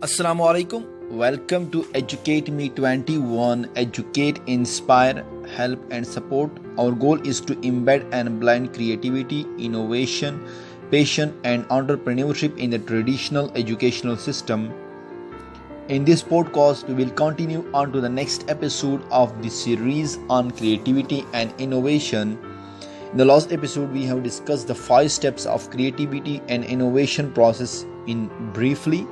Assalamu alaikum. Welcome to Educate Me 21. Educate, inspire, help, and support. Our goal is to embed and blend creativity, innovation, passion, and entrepreneurship in the traditional educational system. In this podcast, we will continue on to the next episode of the series on creativity and innovation. In the last episode, we have discussed the 5 steps of creativity and innovation process in briefly.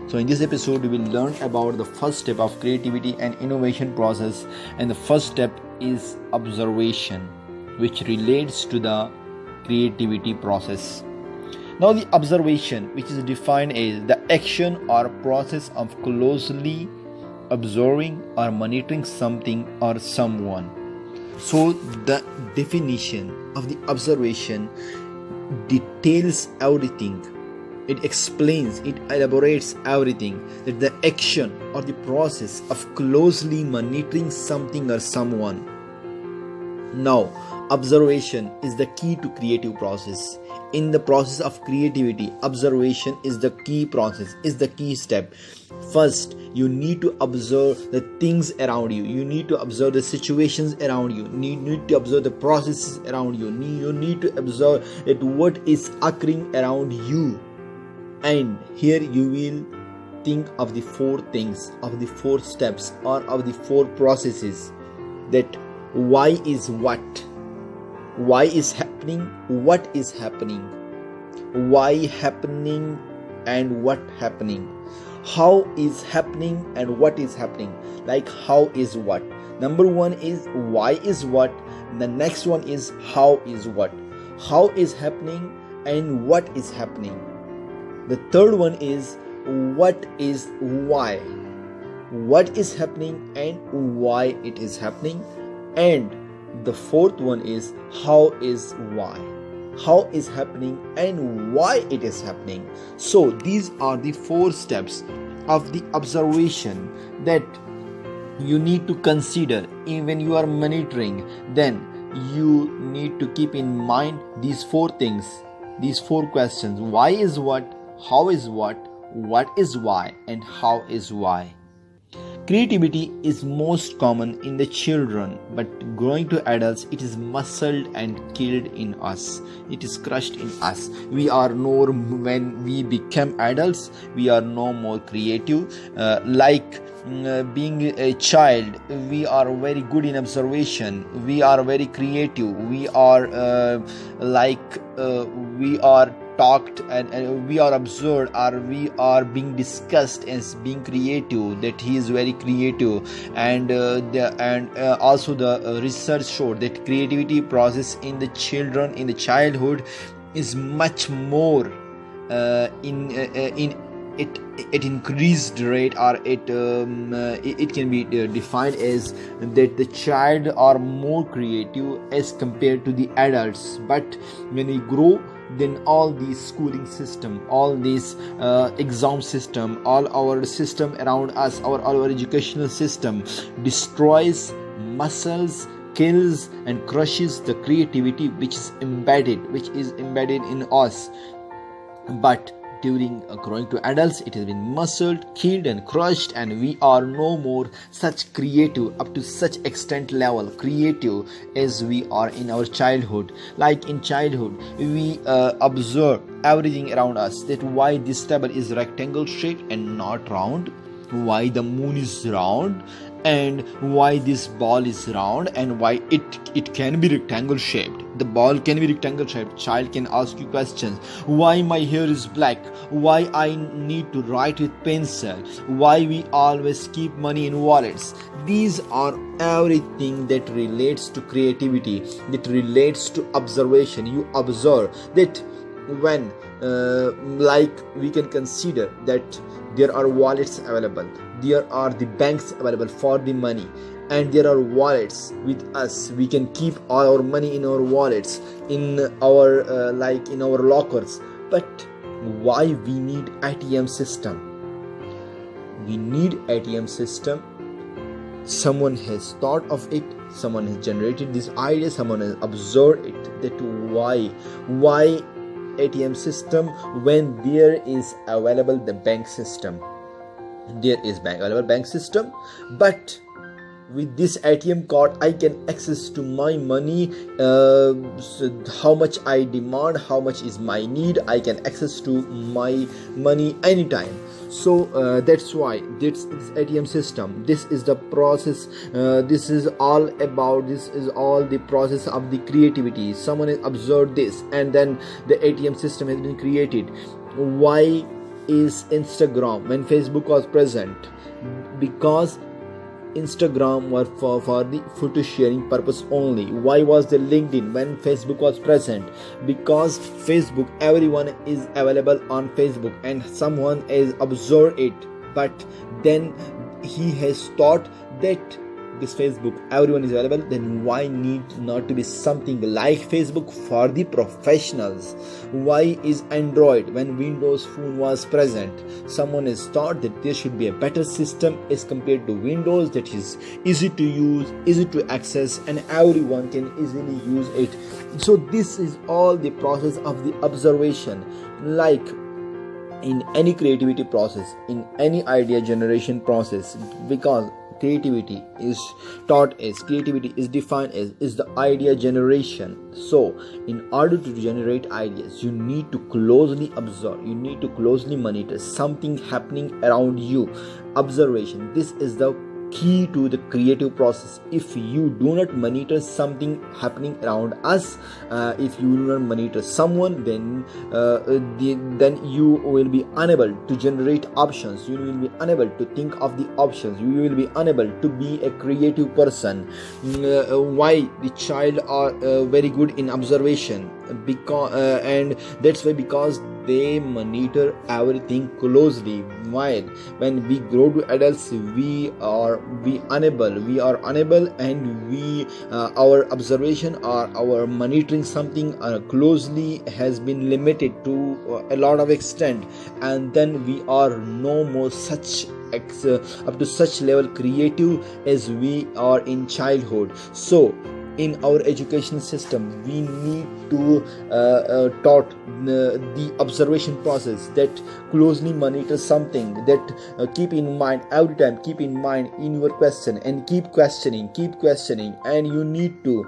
So in this episode, we will learn about the first step of creativity and innovation process, and the first step is observation, which relates to the creativity process. Now the observation, which is defined as the action or process of closely observing or monitoring something or someone. So the definition of the observation details everything. It explains, it elaborates everything, that the action or the process of closely monitoring something or someone. Now, observation is the key to creative process. In the process of creativity, observation is the key process, is the key step. First, you need to observe the things around you. You need to observe the situations around you. You need to observe the processes around you. You need to observe that what is occurring around you. And here you will think of the 4 things, of the 4 steps, or of the 4 processes. That why is what? Why is happening? What is happening? Why happening and what happening? How is happening and what is happening? Like how is what? Number 1 is why is what. The next one is how is what. How is happening and what is happening. The third one is what is why. What is happening and why it is happening. And the fourth one is how is why. How is happening and why it is happening. So these are the 4 steps of the observation that you need to consider when you are monitoring. Then you need to keep in mind these 4 things, these 4 questions. Why is what? How is what is why, and how is why. Creativity is most common in the children, but growing to adults, it is muscled and killed in us. It is crushed in us. When we become adults, we are no more creative. Being a child, we are very good in observation. We are very creative. We are talked and we are observed, or we are being discussed as being creative, that he is very creative. And also the research showed that creativity process in the children, in the childhood, is much more at increased rate, or it can be defined as that the child are more creative as compared to the adults. But when we grow, then all these schooling system, all these exam system, all our system around us, our educational system destroys muscles, kills and crushes the creativity which is embedded in us. But during growing to adults, it has been muscled, killed and crushed, and we are no more such creative, up to such extent level creative as we are in our childhood. Like in childhood, we observe everything around us, that why this table is rectangle shaped and not round, why the moon is round, and why this ball is round, and why it can be rectangle shaped. The ball can be rectangle shaped. Child can ask you questions. Why my hair is black? Why I need to write with pencil? Why we always keep money in wallets? These are everything that relates to creativity, that relates to observation. You observe that when we can consider that there are wallets available, there are the banks available for the money, and there are wallets with us. We can keep all our money in our wallets, in our in our lockers. But why we need ATM system? We need ATM system. Someone has thought of it, someone has generated this idea, someone has observed it, that why ATM system when there is available the bank system. there is available bank system, but with this ATM card I can access to my money, so how much I demand, how much is my need, I can access to my money anytime. So that's why this ATM system, this is the process, this is all the process of the creativity. Someone has observed this, and then the ATM system has been created. Why is Instagram when Facebook was present? Because Instagram was for the photo sharing purpose only. Why was the LinkedIn when Facebook was present? Because Facebook, everyone is available on Facebook, and someone has observed it, but then he has thought that this Facebook, everyone is available, then why need not to be something like Facebook for the professionals? Why is Android when Windows Phone was present? Someone has thought that there should be a better system as compared to Windows, that is easy to use, easy to access, and everyone can easily use it. So this is all the process of the observation. Like in any creativity process, in any idea generation process, because creativity is defined as is the idea generation. So in order to generate ideas, you need to closely observe, you need to closely monitor something happening around you. Observation, this is the key to the creative process. If you do not monitor something happening around us, if you do not monitor someone, then you will be unable to generate options, you will be unable to think of the options, you will be unable to be a creative person. Why the child are very good in observation? Because and that's why, because they monitor everything closely. While when we grow to adults, we are unable, and we our observation or our monitoring something closely has been limited to a lot of extent, and then we are no more such up to such level creative as we are in childhood. So in our education system, we need to taught the observation process, that closely monitor something, that keep in mind every time, keep in mind in your question, and keep questioning, and you need to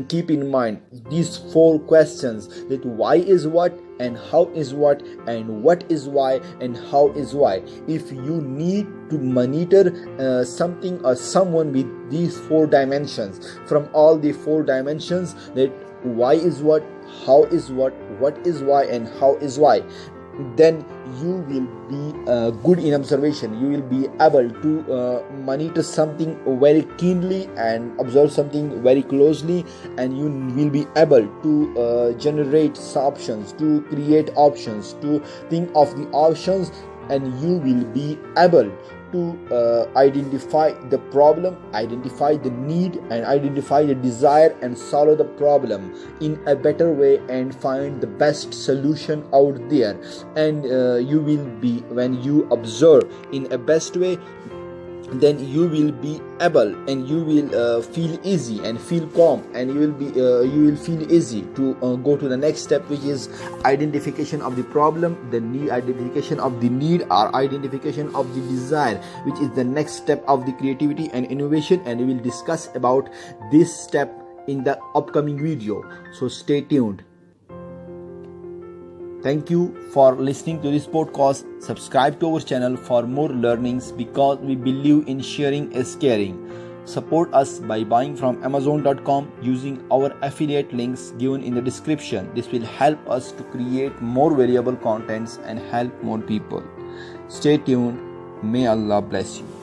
keep in mind these 4 questions, that why is what, and how is what, and what is why, and how is why. If you need to monitor something or someone with these 4 dimensions, from all the 4 dimensions, that why is what, how is what is why, and how is why, then you will be good in observation. You will be able to monitor something very keenly and observe something very closely, and you will be able to generate options, to create options, to think of the options, and you will be able to identify the problem, identify the need, and identify the desire, and solve the problem in a better way, and find the best solution out there. And you will be, when you observe in a best way, then you will be able, and you will feel easy and feel calm, and you will feel easy to go to the next step, which is identification of the problem, the need, identification of the need, or identification of the desire, which is the next step of the creativity and innovation. And we will discuss about this step in the upcoming video, so stay tuned. Thank you for listening to this podcast. Subscribe to our channel for more learnings, because we believe in sharing is caring. Support us by buying from Amazon.com using our affiliate links given in the description. This will help us to create more valuable contents and help more people. Stay tuned. May Allah bless you.